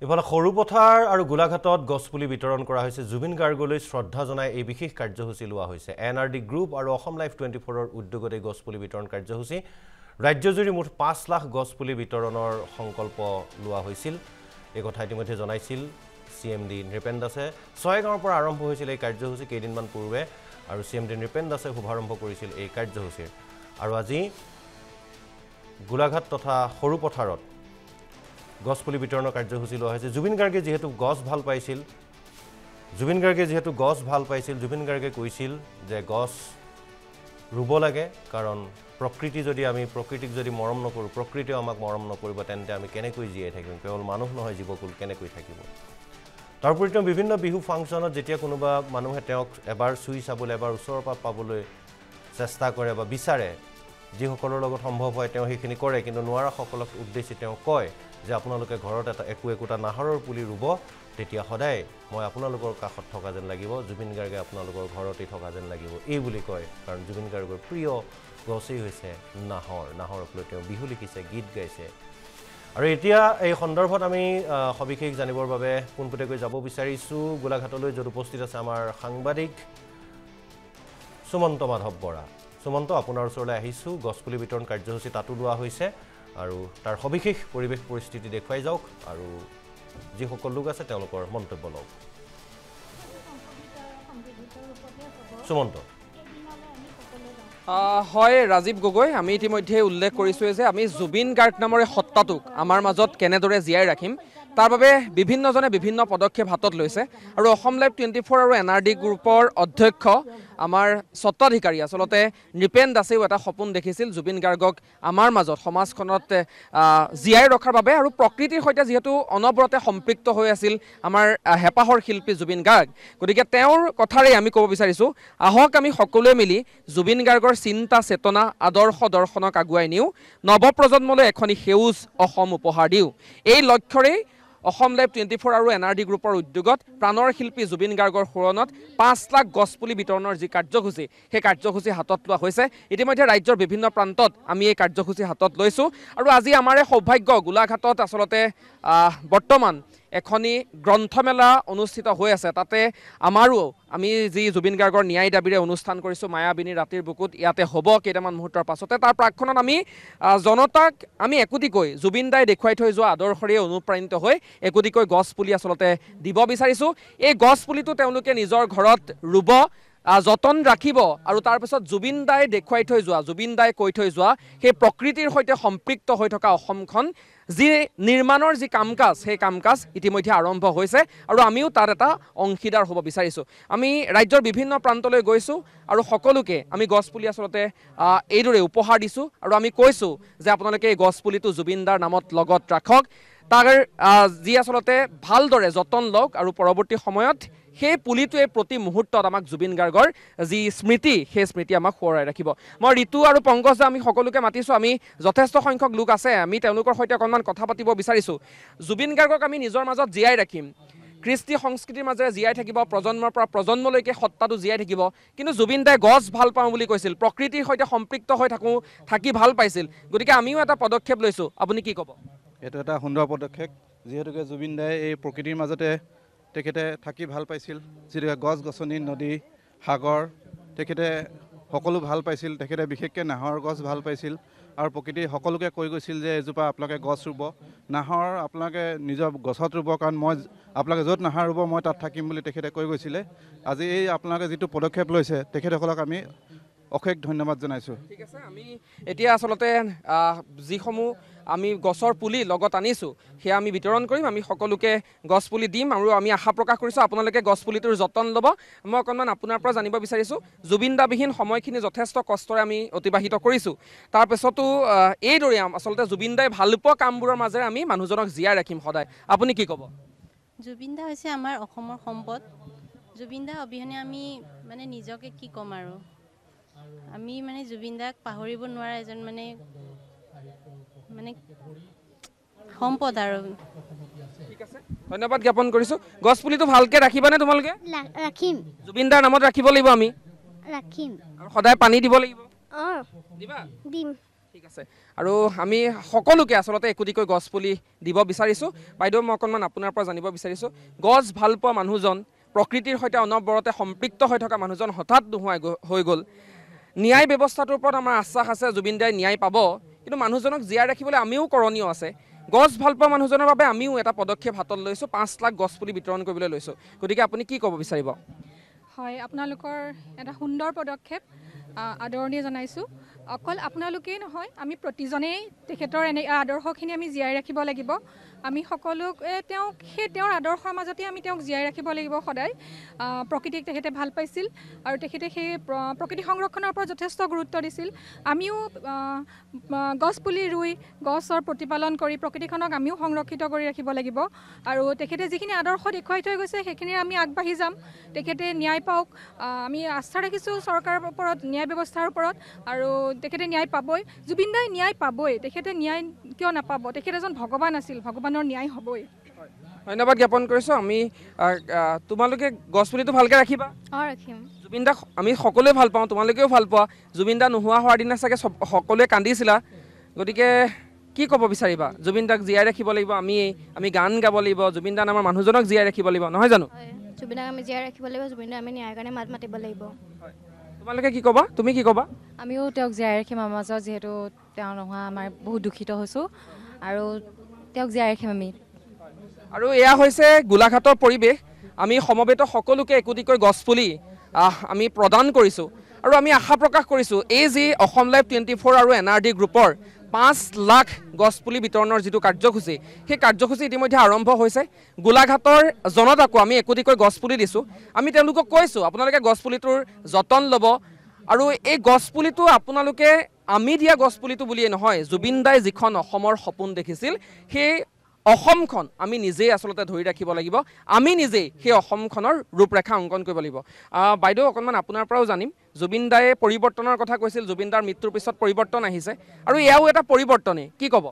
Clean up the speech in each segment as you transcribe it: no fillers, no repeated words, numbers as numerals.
ইফালে সৰুপথাৰ আৰু গোলাঘাটত গছপুলি বিতৰণ কৰা হৈছে জুবিন গাৰ্গলৈ শ্ৰদ্ধা জনাই এই বিশেষ কাৰ্যসূচী লোৱা হৈছে এনআৰডি গ্ৰুপ আৰু অসম লাইফ 24ৰ উদ্যোগত এই গছপুলি বিতৰণ কাৰ্যসূচী ৰাজ্যজুৰি মুঠ 5 লাখ গছপুলি বিতৰণৰ সংকল্প লোৱা হৈছিল এই কথা ইতিমধ্যে জনাইছিল সিএমডি নৃপেন দাসে 6 গাঁৱৰ পৰা আৰম্ভ হৈছিল এই কাৰ্যসূচী কেইদিনমান পূৰ্বে আৰু সিএমডি নৃপেন দাসে শুভাৰম্ভ কৰিছিল এই কাৰ্যসূচীৰ আৰু আজি গোলাঘাট তথা সৰুপথাৰত গছপুলি বিতৰণৰ কাৰ্যসূচী লোৱা হৈছে জুবিন গাৰ্গে যেহেতু গছ ভাল পাইছিল জুবিন গাৰ্গে কৈছিল যে গছ ৰুব লাগে কাৰণ প্ৰকৃতিক যদি মৰম নকৰো প্ৰকৃতিও আমাক মৰম নকৰিব তেন্তে আমি কেনেকৈ জীয়াই থাকিম কেৱল মানুহ নহয় জীৱকুল কেনেকৈ থাকিব তাৰ পৰিতে বিভিন্ন বিহু ফাংচনত যেতিয়া কোনোবা মানুহে তেওঁক এবাৰ চুই চাবলৈ এবাৰ ওচৰৰ পৰা পাবলৈ চেষ্টা কৰে বা বিচাৰে যিসকলৰ লগত সম্ভৱ হয় তেওঁ সেইখিনি কৰে কিন্তু নোৱাৰা সকলক উদ্দেশ্যি তেওঁ কয় যে আপোনালোকে ঘৰত এটা একোটা নাহৰৰ পুলি ৰুব তেতিয়া সদায় মই আপোনালোকৰ কাষত থকা যেন লাগিব জুবিন গাৰ্গে আপোনালোকৰ ঘৰতে থকা যেন লাগিব এই বুলি কয় কাৰণ জুবিন গাৰ্গৰ প্ৰিয় গছেই হৈছে নাহৰক লৈ তেওঁ বিহু লিখিছে গীত গাইছে আৰু এতিয়া এই সন্দৰ্ভত আমি সবিশেষ জানিবৰ বাবে পোনপটীয়াকৈ যাব বিচাৰিছো গোলাঘাটলৈ যত উপস্থিত আছে আমাৰ সাংবাদিক সুমন্ত মাধৱ বৰা সুমন্ত আপোনাৰ ওচৰলৈ আহিছো গছপুলি বিতৰণ কাৰ্যসূচী তাতো লোৱা হৈছে আৰু তাৰ সবিশেষ পৰিবেশ পৰিস্থিতি দেখুৱাই যাওক আৰু যি সকল লোক আছে তেওঁলোকৰ মন্তব্য লওক সুমন্ত হয় ৰাজীৱ গগৈ আমি ইতিমধ্যে উল্লেখ কৰিছোঁ যে আমি জুবিন গাৰ্গ নামৰে সত্তাটোক আমাৰ মাজত কেনেদৰে জীয়াই ৰাখিম তাৰ বাবে বিভিন্নজনে বিভিন্ন পদক্ষেপ হাতত লৈছে আৰু অসম লাইফ 24 আৰু এনআৰডি গ্ৰুপৰ অধ্যক্ষ আমাৰ স্বত্বাধিকাৰী আচলতে নৃপেন দাসেও এটা সপোন দেখিছিল জুবিন গাৰ্গক আমাৰ মাজত সমাজখনত জীয়াই ৰখাৰ বাবে আৰু প্ৰকৃতিৰ সৈতে যিহেতু অনবৰতে সম্পৃক্ত হৈ আছিল আমাৰ হেপাহৰ শিল্পী জুবিন গাৰ্গ গতিকে তেওঁৰ কথাৰে আমি ক'ব বিচাৰিছোঁ আহক আমি সকলোৱে মিলি জুবিন গাৰ্গৰ চিন্তা চেতনা আদৰ্শ দৰ্শনক আগুৱাই নিওঁ নৱপ্ৰজন্মলৈ এখনি সেউজ অসম উপহাৰ দিওঁ এই লক্ষ্যৰেই অসম লাইফ 24 আৰু এনআৰডি গ্ৰুপৰ উদ্যোগত প্ৰাণৰ শিল্পী জুবিন গাৰ্গৰ সোঁৱৰণত 5 লাখ গছপুলি বিতৰণৰ যি কাৰ্যসূচী সেই কাৰ্যসূচী হাতত লোৱা হৈছে ইতিমধ্যে ৰাজ্যৰ বিভিন্ন প্ৰান্তত আমি এই কাৰ্যসূচী হাতত লৈছোঁ আৰু আজি আমাৰে সৌভাগ্য গোলাঘাটত আচলতে বৰ্তমান এখনি গ্ৰন্থমেলা অনুষ্ঠিত হৈ আছে তাতে আমি যি জুবিন গাৰ্গৰ ন্যায় দাবীৰে অনুষ্ঠান কৰিছোঁ মায়াবিনী ৰাতিৰ বুকুত ইয়াতে হ'ব কেইটামান মুহূৰ্তৰ পাছতে তাৰ প্ৰাক্ষণত আমি জনতাক আমি একোটিকৈ জুবিন দাই দেখুৱাই থৈ যোৱা আদৰ্শৰে অনুপ্ৰাণিত হৈ একোটিকৈ গছপুলি আচলতে দিব বিচাৰিছোঁ এই গছপুলিটো তেওঁলোকে নিজৰ ঘৰত ৰুব যতন ৰাখিব আৰু তাৰপিছত জুবিন দাই দেখুৱাই থৈ যোৱা জুবিন দাই কৈ থৈ যোৱা সেই প্ৰকৃতিৰ সৈতে সম্পৃক্ত হৈ থকা অসমখন যি নিৰ্মাণৰ যি কাম কাজ সেই কাম কাজ ইতিমধ্যে আৰম্ভ হৈছে আৰু আমিও তাৰ এটা অংশীদাৰ হ'ব বিচাৰিছোঁ আমি ৰাজ্যৰ বিভিন্ন প্ৰান্তলৈ গৈছোঁ আৰু সকলোকে আমি গছপুলি আচলতে এইদৰে উপহাৰ দিছোঁ আৰু আমি কৈছোঁ যে আপোনালোকে এই গছপুলিটো জুবিন দাৰ নামত লগত ৰাখক তাৰ যি আচলতে ভালদৰে যতন লওক আৰু পৰৱৰ্তী সময়ত সেই পুলিটোৱে প্ৰতি মুহূৰ্তত আমাক জুবিন গাৰ্গৰ যি স্মৃতি সেই স্মৃতি আমাক সোঁৱৰাই ৰাখিব মই ঋতু আৰু পংকজ আমি সকলোকে মাতিছোঁ আমি যথেষ্ট সংখ্যক লোক আছে আমি তেওঁলোকৰ সৈতে অকণমান কথা পাতিব বিচাৰিছোঁ জুবিন গাৰ্গক আমি নিজৰ মাজত জীয়াই ৰাখিম কৃষ্টি সংস্কৃতিৰ মাজেৰে জীয়াই থাকিব প্ৰজন্মৰ পৰা প্ৰজন্মলৈকে সত্তাটো জীয়াই থাকিব কিন্তু জুবিন দাই গছ ভাল পাওঁ বুলি কৈছিল প্ৰকৃতিৰ সৈতে সম্পৃক্ত হৈ থাকি ভাল পাইছিল গতিকে আমিও এটা পদক্ষেপ লৈছোঁ আপুনি কি ক'ব এইটো এটা সুন্দৰ পদক্ষেপ যিহেতুকে জুবিন দাই এই প্ৰকৃতিৰ মাজতে তেখেতে থাকি ভাল পাইছিল যিহেতুকে গছ গছনি নদী সাগৰ তেখেতে সকলো ভাল পাইছিল তেখেতে বিশেষকৈ নাহৰ গছ ভাল পাইছিল আৰু প্ৰকৃতি সকলোকে কৈ গৈছিল যে এজোপা আপোনালোকে গছ ৰুব নাহৰ আপোনালোকে নিজৰ গছত ৰুব কাৰণ মই আপোনালোকে য'ত নাহৰ ৰুব মই তাত থাকিম বুলি তেখেতে কৈ গৈছিলে আজি এই আপোনালোকে যিটো পদক্ষেপ লৈছে তেখেতসকলক আমি অশেষ ধন্যবাদ জনাইছোঁ ঠিক আছে আমি এতিয়া আচলতে যিসমূহ আমি গছৰ পুলি লগত আনিছোঁ সেয়া আমি বিতৰণ কৰিম আমি সকলোকে গছ পুলি দিম আৰু আমি আশা প্ৰকাশ কৰিছোঁ আপোনালোকে গছ পুলিটোৰ যতন ল'ব মই অকণমান আপোনাৰ পৰা জানিব বিচাৰিছোঁ জুবিন দাবিহীন সময়খিনি যথেষ্ট কষ্টৰে আমি অতিবাহিত কৰিছোঁ তাৰপিছতো এইদৰে আচলতে জুবিন দাই ভালপোৱা কামবোৰৰ মাজেৰে আমি মানুহজনক জীয়াই ৰাখিম সদায় আপুনি কি ক'ব জুবিন দা হৈছে আমাৰ অসমৰ সম্পদ জুবিন দা অবিহনে আমি মানে নিজকে কি ক'ম আৰু আমি মানে জুবিন দাক পাহৰিব নোৱাৰা এজন মানে সম্পদ আৰু ঠিক আছে ধন্যবাদ জ্ঞাপন কৰিছোঁ গছপুলিটো ভালকৈ ৰাখিবানে তোমালোকে ৰাখিম জুবিন দাৰ নামত ৰাখিব লাগিব আমি ৰাখিম আৰু সদায় পানী দিব লাগিব অঁ দিবা দিম ঠিক আছে আৰু আমি সকলোকে আচলতে একোটিকৈ গছ পুলি দিব বিচাৰিছোঁ বাইদেউ মই অকণমান আপোনাৰ পৰা জানিব বিচাৰিছোঁ গছ ভাল পোৱা মানুহজন প্ৰকৃতিৰ সৈতে অনবৰতে সম্পৃক্ত হৈ থকা মানুহজন হঠাৎ নোহোৱা হৈ গ'ল ন্যায় ব্যৱস্থাটোৰ ওপৰত আমাৰ আশ্বাস আছে জুবিন দাই ন্যায় পাব কিন্তু মানুহজনক জীয়াই ৰাখিবলৈ আমিও কৰণীয় আছে গছ ভাল পোৱা মানুহজনৰ বাবে আমিও এটা পদক্ষেপ হাতত লৈছোঁ 5 লাখ গছ পুলি বিতৰণ কৰিবলৈ লৈছোঁ গতিকে আপুনি কি ক'ব বিচাৰিব হয় আপোনালোকৰ এটা সুন্দৰ পদক্ষেপ আদৰণি জনাইছোঁ অকল আপোনালোকেই নহয় আমি প্ৰতিজনেই তেখেতৰ এনে আদৰ্শখিনি আমি জীয়াই ৰাখিব লাগিব আমি সকলোকে তেওঁৰ আদৰ্শৰ মাজতে আমি তেওঁক জীয়াই ৰাখিব লাগিব সদায় প্ৰকৃতিক তেখেতে ভাল পাইছিল আৰু তেখেতে সেই প্ৰকৃতি সংৰক্ষণৰ ওপৰত যথেষ্ট গুৰুত্ব দিছিল আমিও গছ পুলি ৰুই গছৰ প্ৰতিপালন কৰি প্ৰকৃতিখনক আমিও সংৰক্ষিত কৰি ৰাখিব লাগিব আৰু তেখেতে যিখিনি আদৰ্শ দেখুৱাই থৈ গৈছে সেইখিনি আমি আগবাঢ়ি যাম তেখেতে ন্যায় পাওক আমি আস্থা ৰাখিছোঁ চৰকাৰৰ ওপৰত ন্যায় ব্যৱস্থাৰ ওপৰত আৰু তেখেতে ন্যায় পাবই জুবিন দাই ন্যায় পাবই তেখেতে ন্যায় কিয় নাপাব তেখেত এজন ভগৱান আছিল ভগৱানৰ ন্যায় হ'বই ধন্যবাদ জ্ঞাপন কৰিছোঁ আমি তোমালোকে গছ পুলিটো ভালকৈ ৰাখিবা ৰাখিম জুবিন দাক আমি সকলোৱে ভাল পাওঁ তোমালোকেও ভাল পোৱা জুবিন দা নোহোৱা হোৱাৰ দিনা চাগে সকলোৱে কান্দিছিলা গতিকে কি ক'ব বিচাৰিবা জুবিন দাক জীয়াই ৰাখিব লাগিব আমি গান গাব লাগিব জুবিন দা নামৰ মানুহজনক জীয়াই ৰাখিব লাগিব নহয় জানো জুবিন দাক আমি জীয়াই ৰাখিব লাগিব জুবিন দাক আমি ন্যায়ৰ কাৰণে মাত মাতিব লাগিব তোমালোকে কি ক'বা তুমি কি ক'বা আমিও তেওঁক জীয়াই ৰাখিম আমাৰ মাজত যিহেতু তেওঁ নোহোৱা আমাৰ বহুত দুখিত হৈছোঁ আৰু তেওঁক জীয়াই ৰাখিম আমি আৰু এয়া হৈছে গোলাঘাটৰ পৰিৱেশ আমি সমবেত সকলোকে একোটিকৈ গছপুলি আমি প্ৰদান কৰিছোঁ আৰু আমি আশা প্ৰকাশ কৰিছোঁ এই যি অসম লাইভ 24 আৰু NRD গ্ৰুপৰ 5 লাখ গছপুলি বিতৰণৰ যিটো কাৰ্যসূচী সেই কাৰ্যসূচী ইতিমধ্যে আৰম্ভ হৈছে গোলাঘাটৰ জনতাকো আমি একোটিকৈ গছপুলি দিছোঁ আমি তেওঁলোকক কৈছোঁ আপোনালোকে গছপুলিটোৰ যতন ল'ব আৰু এই গছপুলিটো আপোনালোকে আমি দিয়া গছপুলিটো বুলিয়ে নহয় জুবিন দাই যিখন অসমৰ সপোন দেখিছিল সেই অসমখন আমি নিজেই আচলতে ধৰি ৰাখিব লাগিব আমি নিজেই সেই অসমখনৰ ৰূপৰেখা অংকন কৰিব লাগিব বাইদেউ অকণমান আপোনাৰ পৰাও জানিম জুবিন দায়ে পৰিৱৰ্তনৰ কথা কৈছিল জুবিন দাৰ মৃত্যুৰ পিছত পৰিৱৰ্তন আহিছে আৰু এয়াও এটা পৰিৱৰ্তনেই কি ক'ব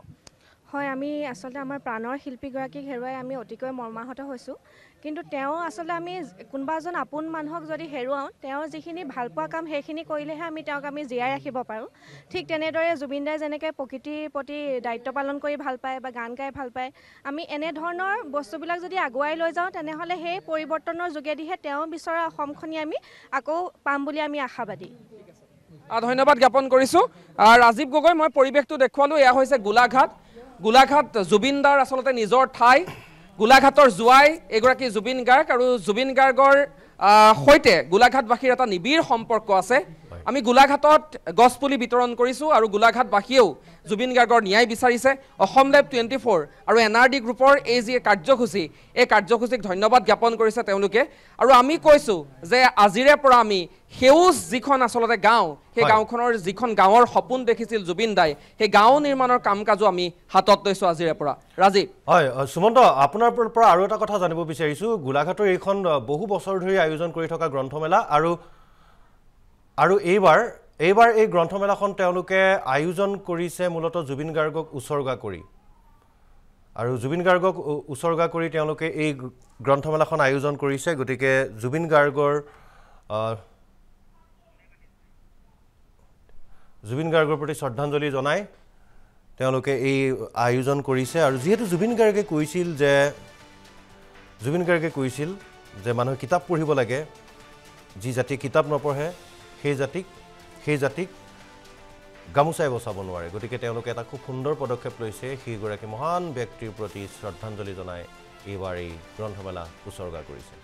হয় আমি আচলতে আমাৰ প্ৰাণৰ শিল্পীগৰাকীক হেৰুৱাই আমি অতিকৈ মৰ্মাহত হৈছোঁ কিন্তু তেওঁ আচলতে আমি কোনোবা এজন আপোন মানুহক যদি হেৰুৱাওঁ তেওঁৰ যিখিনি ভাল পোৱা কাম সেইখিনি কৰিলেহে আমি তেওঁক আমি জীয়াই ৰাখিব পাৰোঁ ঠিক তেনেদৰে জুবিন দাই যেনেকৈ প্ৰকৃতিৰ প্ৰতি দায়িত্ব পালন কৰি ভাল পায় বা গান গাই ভাল পায় আমি এনেধৰণৰ বস্তুবিলাক যদি আগুৱাই লৈ যাওঁ তেনেহ'লে সেই পৰিৱৰ্তনৰ যোগেদিহে তেওঁ বিচৰা অসমখনি আমি আকৌ পাম বুলি আমি আশাবাদী ধন্যবাদ জ্ঞাপন কৰিছোঁ ৰাজীৱ গগৈ মই পৰিৱেশটো দেখুৱালোঁ এয়া হৈছে গোলাঘাট জুবিন দাৰ আচলতে নিজৰ ঠাই গোলাঘাটৰ জোৱাই এগৰাকী জুবিন গাৰ্গ আৰু জুবিন গাৰ্গৰ সৈতে গোলাঘাটবাসীৰ এটা নিবিড় সম্পৰ্ক আছে আমি গোলাঘাটত গছপুলি বিতৰণ কৰিছোঁ আৰু গোলাঘাটবাসীয়েও জুবিন গাৰ্গৰ ন্যায় বিচাৰিছে অসম লাইভ 24 আৰু NRD গ্ৰুপৰ এই যি কাৰ্যসূচী এই কাৰ্যসূচীক ধন্যবাদ জ্ঞাপন কৰিছে তেওঁলোকে আৰু আমি কৈছোঁ যে আজিৰে পৰা আমি সেউজ যিখন আচলতে গাঁও সেই গাঁওখনৰ যিখন গাঁৱৰ সপোন দেখিছিল জুবিন দাই সেই গাঁও নিৰ্মাণৰ কাম কাজো আমি হাতত লৈছোঁ আজিৰে পৰা ৰাজীৱ হয় সুমন্ত আপোনাৰ পৰা আৰু এটা কথা জানিব বিচাৰিছোঁ গোলাঘাটৰ এইখন বহু বছৰ ধৰি আয়োজন কৰি থকা গ্ৰন্থমেলা আৰু এইবাৰ এই গ্ৰন্থমেলাখন তেওঁলোকে আয়োজন কৰিছে মূলতঃ জুবিন গাৰ্গক উৎসৰ্গা কৰি আৰু জুবিন গাৰ্গক উৎসৰ্গা কৰি তেওঁলোকে এই গ্ৰন্থমেলাখন আয়োজন কৰিছে গতিকে জুবিন গাৰ্গৰ প্ৰতি শ্ৰদ্ধাঞ্জলি জনাই তেওঁলোকে এই আয়োজন কৰিছে আৰু যিহেতু জুবিন গাৰ্গে কৈছিল যে মানুহে কিতাপ পঢ়িব লাগে যি জাতি কিতাপ নপঢ়ে সেই জাতিক গামোচাই বচাব নোৱাৰে গতিকে তেওঁলোকে এটা খুব সুন্দৰ পদক্ষেপ লৈছে সেইগৰাকী মহান ব্যক্তিৰ প্ৰতি শ্ৰদ্ধাঞ্জলি জনাই এইবাৰ এই গ্ৰন্থমেলা উৎসৰ্গা কৰিছে